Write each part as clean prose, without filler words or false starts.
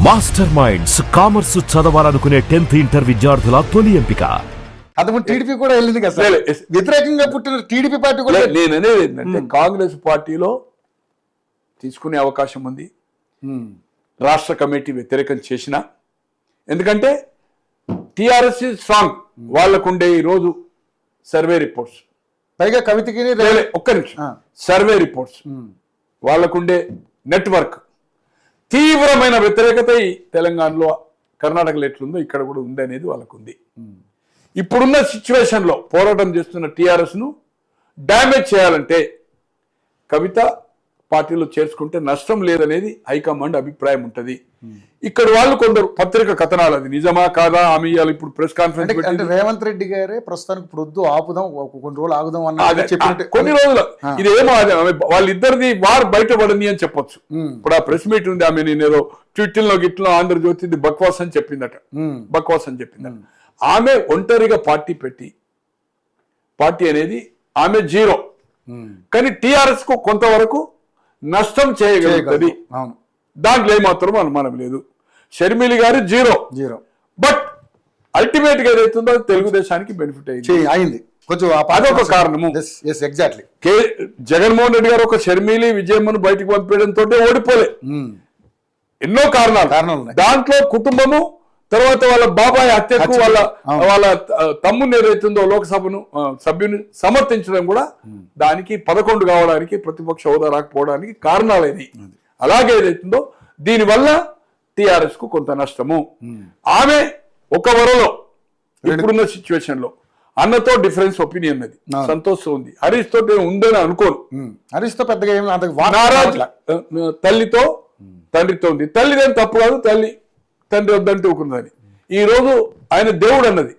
Master minds commerce చదవాలనుకునే 10th inter విద్యార్థుల తొలి ఎంపిక. అతను టీడీపీ కూడా వెళ్ళింది కదా, వ్యతిరేకంగా పుట్టిన టీడీపీ పార్టీ కూడా. నేననేది ఏంటంటే కాంగ్రెస్ పార్టీలో తీసుకునే అవకాశం ఉంది. రాష్ట్ర కమిటీ వ్యతిరేకం చేసిన, ఎందుకంటే టిఆర్ఎస్ స్ట్రాంగ్, వాళ్ళకుండే ఈరోజు సర్వే రిపోర్ట్స్, పైగా కవితకి ఒక్క నిమిషం, సర్వే రిపోర్ట్స్, వాళ్ళకుండే నెట్వర్క్, తీవ్రమైన వ్యతిరేకత ఈ తెలంగాణలో కర్ణాటకలో ఎట్లుందో ఇక్కడ కూడా ఉంది అనేది వాళ్ళకు ఉంది. ఇప్పుడున్న సిచ్యువేషన్ లో పోరాటం చేస్తున్న టిఆర్ఎస్ ను డ్యామేజ్ చేయాలంటే కవిత పార్టీలో చేర్చుకుంటే నష్టం లేదనేది హైకమాండ్ అభిప్రాయం ఉంటది. ఇక్కడ వాళ్ళు కొందరు పత్రిక కథనాలు, అది నిజమా కాదా ఆమె ఇప్పుడు ప్రెస్ కాన్ఫరెన్స్ అంటే రేవంత్ రెడ్డి గారే ప్రస్తుతానికి ఇప్పుడు వద్దు, ఆపుదాం, కొన్ని రోజులు ఆగుదాం అన్న చెప్పినట్టు కొన్ని రోజులు ఇదేమో వాళ్ళిద్దరిది వారు బయటపడింది అని చెప్పొచ్చు. ఇప్పుడు ఆ ప్రెస్ మీట్ ఉంది, ఆమె నేనేదో ట్విట్టర్ గిట్లో ఆంధ్రజ్యోతి బక్వాస్ అని చెప్పిందట, బక్వాస్ అని చెప్పిందట. ఆమె ఒంటరిగా పార్టీ పెట్టి, పార్టీ అనేది ఆమె జీరో, కానీ టిఆర్ఎస్ కు కొంతవరకు నష్టం చేయగలుగుతుంది. దాంట్లో ఏమాత్రం అనుమానం లేదు. షర్మిలి గారు జీరో, బట్ అల్టిమేట్ గా ఏదైతుందో తెలుగుదేశానికి బెనిఫిట్ అయింది కొంచెం. అదొక కారణము. ఎగ్జాక్ట్లీ. జగన్మోహన్ రెడ్డి గారు ఒక షర్మిలి విజయమ్మను బయటకు పంపించడంతో ఓడిపోలే. ఎన్నో కారణాలు. దాంట్లో కుటుంబము, తర్వాత వాళ్ళ బాబాయ్ హత్యకు వాళ్ళ తమ్ముని ఏదైతుందో లోక్సభను సభ్యుని సమర్థించడం కూడా దానికి 11 కావడానికి, ప్రతిపక్ష హోదా రాకపోవడానికి కారణాలేది. అలాగే ఏదైతుందో దీనివల్ల టిఆర్ఎస్ కు కొంత నష్టము. ఆమె ఒక వరలో ఇప్పుడున్న సిచ్యువేషన్ లో అన్నతో డిఫరెన్స్ ఒపీనియన్ అది సంతోషం ఉంది. హరీష్ తో ఉందని అనుకోను. హరీష్ తో పెద్దగా తల్లితో తండ్రితో ఉంది. తల్లిదేం తప్పు కాదు, తండ్రి వద్దంటే ఊకున్నదని. ఈ రోజు ఆయన దేవుడు అన్నది,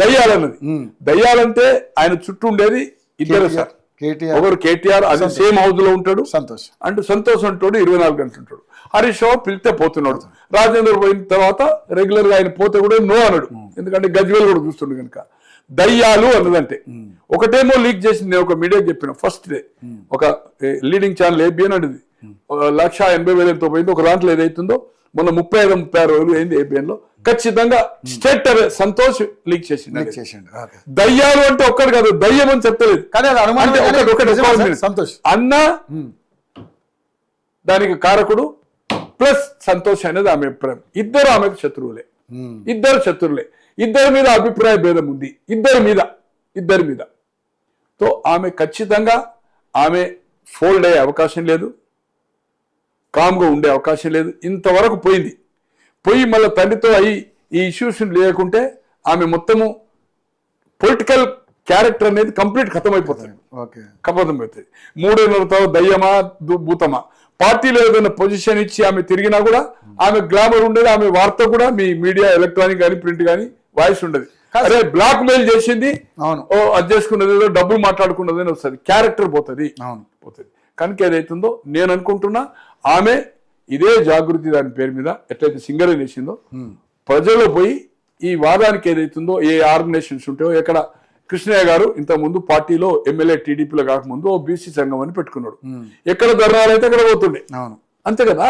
దయ్యాలన్నది. దయ్యాలంటే ఆయన చుట్టూ ఉండేది ఇద్దరు సార్, ఒకరు కేటీఆర్, అది సేమ్ హౌస్ లో ఉంటాడు, సంతోష్ అంటాడు, 24 గంటలు ఉంటాడు. హరీష్ రావు పిలిస్తే పోతున్నాడు. రాజేంద్ర పోయిన తర్వాత రెగ్యులర్ గా ఆయన పోతే కూడా నో అన్నాడు, ఎందుకంటే గజ్వేల్ కూడా చూస్తుండే కనుక. దయ్యాలు అన్నదంటే ఒకటేమో లీక్ చేసింది, నేను ఒక మీడియా చెప్పిన ఫస్ట్ డే, ఒక లీడింగ్ ఛానల్ ఏబిఎన్ అనేది 1,80,000 ఎంతో పోయింది. ఒక దాంట్లో ఏదైతుందో మొన్న 35,000 అయింది ఏబిఎన్ లో. ఖచ్చితంగా స్టేట్ సంతోష్ లీక్ చేసిండు. దయ్యాలు అంటే ఒక్కడు కాదు, దయ్యం అని చెప్పలేదు, సంతోష్ అన్న దానికి కారకుడు ప్లస్ సంతోష్ అనేది ఆమె అభిప్రాయం. ఇద్దరు ఆమెకు శత్రువులే, ఇద్దరి మీద అభిప్రాయ భేదం ఉంది, ఇద్దరి మీద. తో ఆమె ఖచ్చితంగా ఆమె ఫోల్డ్ అయ్యే అవకాశం లేదు, కామ్గా ఉండే అవకాశం లేదు. ఇంతవరకు పోయి మళ్ళీ తండ్రితో అయ్యి ఈ ఇష్యూస్ లేకుంటే ఆమె మొత్తము పొలిటికల్ క్యారెక్టర్ అనేది కంప్లీట్ ఖతమైపోతుంది. 3 తర్వాత దయ్యమా భూతమా, పార్టీలో ఏదైనా పొజిషన్ ఇచ్చి ఆమె తిరిగినా కూడా ఆమె గ్లామర్ ఉండేది, ఆమె వార్త కూడా మీ మీడియా ఎలక్ట్రానిక్ కానీ ప్రింట్ కానీ వాయిస్ ఉండదు. అదే బ్లాక్ మెయిల్ చేసింది, అది చేసుకున్నది, ఏదో డబ్బులు మాట్లాడుకున్నది అని వస్తుంది, క్యారెక్టర్ పోతుంది. కనుక ఏదైతుందో నేను అనుకుంటున్నా ఆమె ఇదే జాగృతి దాని పేరు మీద ఎట్లయితే సింగరేణి వేసిందో ప్రజల్లో పోయి ఈ వాదానికి ఏదైతుందో ఏ ఆర్గనైజేషన్స్ ఉంటాయో, ఎక్కడ కృష్ణయ్య గారు ఇంత ముందు పార్టీలో ఎమ్మెల్యే టీడీపీలో కాకముందు ఓ బీసీ సంఘం అని పెట్టుకున్నాడు, ఎక్కడ ధర్నాలు అయితే అక్కడ పోతుండే, అంతే కదా.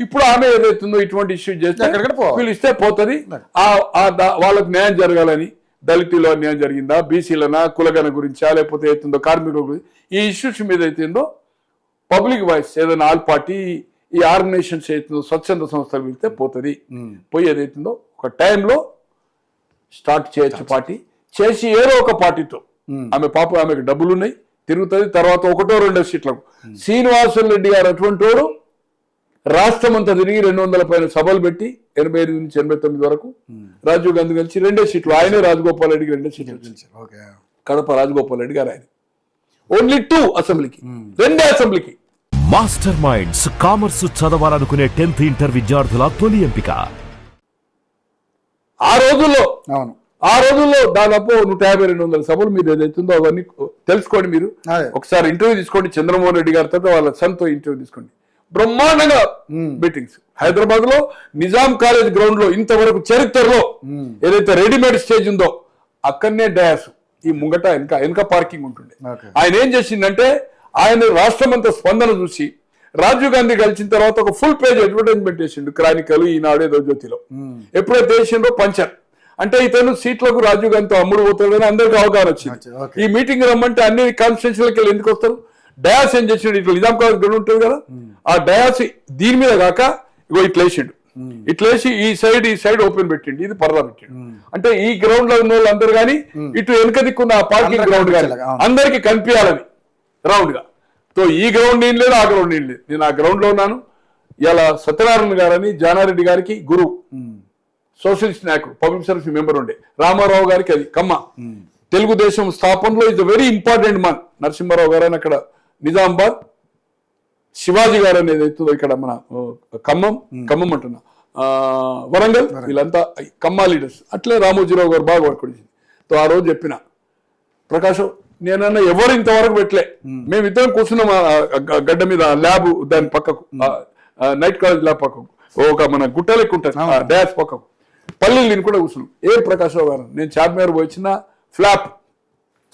ఇప్పుడు ఆమె ఏదైతుందో ఇటువంటి ఇష్యూ చేస్తే పిలిస్తే పోతుంది. వాళ్ళకు న్యాయం జరగాలని, దళితుల్లో న్యాయం జరిగిందా, బీసీలనా, కులగన గురించా, లేకపోతే ఏతుందో కార్మికుల గురించి, ఈ ఇష్యూస్ మీద అయితేందో పబ్లిక్ వాయిస్ ఏదైనా ఆల్ పార్టీ ఈ ఆర్గనైజేషన్స్ ఏతుందో స్వచ్ఛంద సంస్థలు వెళ్తే పోతుంది. పోయి ఏదైతుందో ఒక టైంలో స్టార్ట్ చేయొచ్చు, పార్టీ చేసి ఏదో ఒక పార్టీతో ఆమెకు డబ్బులు ఉన్నాయి, తిరుగుతుంది. తర్వాత 1-2 సీట్లకు శ్రీనివాసన్ రెడ్డి గారు అటువంటి వాడు రాష్ట్రం అంతా తిరిగి 200 పైన సభలు పెట్టి 85 నుంచి 89 వరకు రాజీవ్ గాంధీ కలిసి 2 సీట్లు, ఆయనే రాజగోపాల్ రెడ్డికి 2 సీట్లు, కడప రాజగోపాల్ రెడ్డి గారు ఆయన ఓన్లీ 2 అసెంబ్లీకి, 2 అసెంబ్లీకి. మాస్టర్ మైండ్స్ కామర్స్ చదవాలనుకునే 10th ఇంటర్ విద్యార్థుల తొలి ఎంపిక. ఆ రోజుల్లో దాదాపు 150-200 సభలు మీరు ఏదైతుందో అవన్నీ తెలుసుకోండి. మీరు ఒకసారి ఇంటర్వ్యూ తీసుకోండి, చంద్రమోహన్ రెడ్డి గారితో వాళ్ళ సన్తో ఇంటర్వ్యూ తీసుకోండి. బ్రహ్మాండంగా మీటింగ్స్ హైదరాబాద్ లో నిజాం కాలేజ్ గ్రౌండ్ లో ఇంతవరకు చరిత్రలో ఏదైతే రెడీమేడ్ స్టేజ్ ఉందో అక్కడనే డయాస్, ఈ వెనక పార్కింగ్ ఉంటుండే. ఆయన ఏం చేసిందంటే ఆయన రాష్ట్రం అంతా స్పందన చూసి రాజీవ్ గాంధీ కలిసిన తర్వాత ఒక ఫుల్ పేజ్ అడ్వర్టైజ్మెంట్ చేసిండు క్రానికల్ ఈనాడు ఏదో జ్యోతిలో. ఎప్పుడైతే చేసిండో పంచర్ అంటే ఇతను సీట్లకు రాజీవ్ గాంధీతో అమ్ముడు పోతాడని అందరికీ అవగాహన వచ్చింది. ఈ మీటింగ్ రమ్మంటే అన్ని కాన్స్టిట్యూన్సీలకు వెళ్ళి ఎందుకు వస్తారు? డయాస్ ఏం చేసిండు, ఇట్లా నిజాం కాలేజ్ గ్రౌండ్ ఉంటుంది కదా, ఆ డయాస్ దీని మీద కాక ఇగో ఇట్లా వేసిండు, ఇట్లా వేసి ఈ సైడ్ ఓపెన్ పెట్టిండు, ఇది పరదా పెట్టిండు. అంటే ఈ గ్రౌండ్ లో ఉన్న వాళ్ళు అందరు కానీ ఇటు వెనుక దిక్కున్న పార్కింగ్ గ్రౌండ్ కానీ అందరికి కనిపించాలని రౌండ్ గా. సో ఈ గ్రౌండ్ నేను లేదు, ఆ గ్రౌండ్ నేను లేదు, నేను ఆ గ్రౌండ్ లో ఉన్నాను. ఇలా సత్యనారాయణ గారని జానారెడ్డి గారికి గురువు, సోషలిస్ట్ నాయకుడు, పబ్లిక్ సర్వీస్ మెంబర్ ఉండే. రామారావు గారికి అది కమ్మ. Telugu Desam స్థాపనలో is very important Mann. Narasimha Rao గారు అని అక్కడ నిజామాబాద్, శివాజీ గారు అనేది అవుతుందో ఇక్కడ మన ఖమ్మం అంటున్నా, వరంగల్, వీళ్ళంతా కమ్మా లీడర్స్. అట్లే రామోజీరావు గారు బాగా వర్క్ చేసింది. సో ఆ రోజు చెప్పిన ప్రకాశం నేనన్నా ఎవరు ఇంతవరకు పెట్టలే, మేమిద్దరం కూర్చున్నాం గడ్డ మీద, ల్యాబ్ దాని పక్కకు, నైట్ కాలేజ్ ల్యాబ్ పక్కకు, ఒక మన గుట్టలు ఎక్కువ ఉంటుంది డ్యాష్ పక్కకు, పల్లెలు నేను కూడా కూర్చున్నాం. ఏ ప్రకాశరావు గారు నేను చార్మినార్ పోయి వచ్చిన, ఫ్లాప్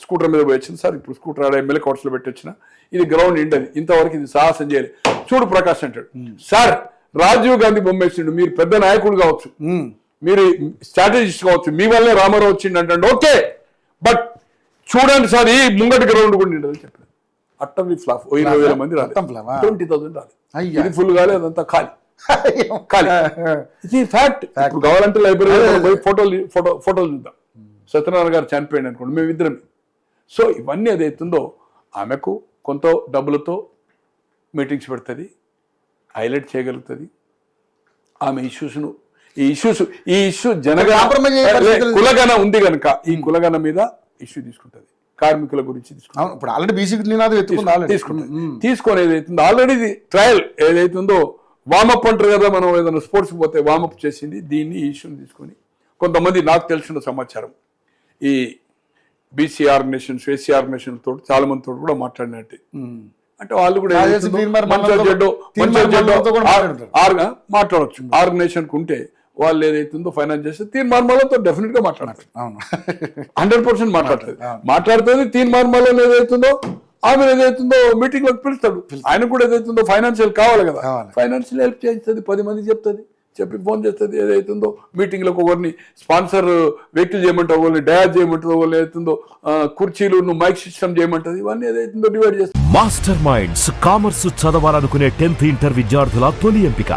స్కూటర్ మీద పోయి వచ్చింది సార్, ఇప్పుడు స్కూటర్ ఆడ ఎమ్మెల్యే క్వార్టర్స్ లో పెట్టి వచ్చిన, ఇది గ్రౌండ్ ఇండది, ఇంతవరకు ఇది సాహసం చేయలేదు. చూడు ప్రకాష్ అంటాడు, సార్ రాజీవ్ గాంధీ బొమ్మేసిండు, మీరు పెద్ద నాయకుడు కావచ్చు, మీరు స్ట్రాటజిస్ట్ కావచ్చు, మీ వల్లే రామారావు వచ్చిండు అంటాడు. ఓకే, బట్ చూడండి సార్ ఈ ముంగటి గ్రౌండ్ కూడా నిండదని చెప్పారు. అట్టవి ఫ్లాప్ 20,000 మంది రాలేదు, 20,000 రాలేదు, ఇది ఫుల్ కాలేదు, అదంతా ఖాళీ. ఇది ఫ్యాక్ట్. ఇప్పుడు కావాలంటే లైబ్రరీ ఫోటోలు చూద్దాం. సత్యనారాయణ గారు చనిపోయింది అనుకోండి, మేమిద్దరం. సో ఇవన్నీ అదైతుందో ఆమెకు కొంత డబ్బులతో మీటింగ్స్ పెడుతుంది, హైలైట్ చేయగలుగుతుంది ఆమె ఇష్యూస్ను. ఈ ఇష్యూ కులగన ఉంది కనుక ఈ కులగన మీద ఇష్యూ తీసుకుంటుంది, కార్మికుల గురించి తీసుకుంటుంది. ఇప్పుడు ఆల్రెడీ బీసీ నినాదం తీసుకొని ఏదైతుందో ఆల్రెడీ ఇది ట్రయల్ ఏదైతుందో వామప్ అంటారు కదా, మనం ఏదైనా స్పోర్ట్స్కి పోతే వామప్ చేసింది. దీన్ని ఈ ఇష్యూని తీసుకొని కొంతమంది నాకు తెలిసిన సమాచారం ఈ బీసీ ఆర్గనైజేషన్స్, ఎస్సీ ఆర్గనైజేషన్ తోటి చాలా మంది తోటి కూడా మాట్లాడినట్టు. అంటే వాళ్ళు కూడా మాట్లాడవచ్చు. ఆర్గనైజేషన్ ఉంటే వాళ్ళు ఏదైతుందో ఫైనాన్స్ చేస్తే తీర్మానాలతో డెఫినెట్ గా మాట్లాడతారు, 100% మాట్లాడుతుంది. మాట్లాడుతుంది తీర్మానాలలో ఏదైతుందో ఆమె ఏదైతుందో మీటింగ్ లోకి పిలుస్తాడు. ఆయన కూడా ఏదైతుందో ఫైనాన్షియల్ కావాలి కదా, ఫైనాన్షియల్ హెల్ప్ చేస్తుంది, 10 మంది చెప్తుంది, చెప్పి ఫోన్ చేస్తుంది. ఏదైతుందో మీటింగ్ లకు ఒకరిని స్పాన్సర్ వెహికల్ చేయమంటావు, ఒకరిని డయాజ్ చేయమంటావు, వాళ్ళు ఏదైతుందో కుర్చీలు మైక్ సిస్టమ్ చేయమంటది, ఇవన్నీ ఏదైతుందో డివైడ్ చేస్తుంది. మాస్టర్ మైండ్స్ కామర్స్ చదవాలనుకునే 10th ఇంటర్ విద్యార్థుల తొలి ఎంపిక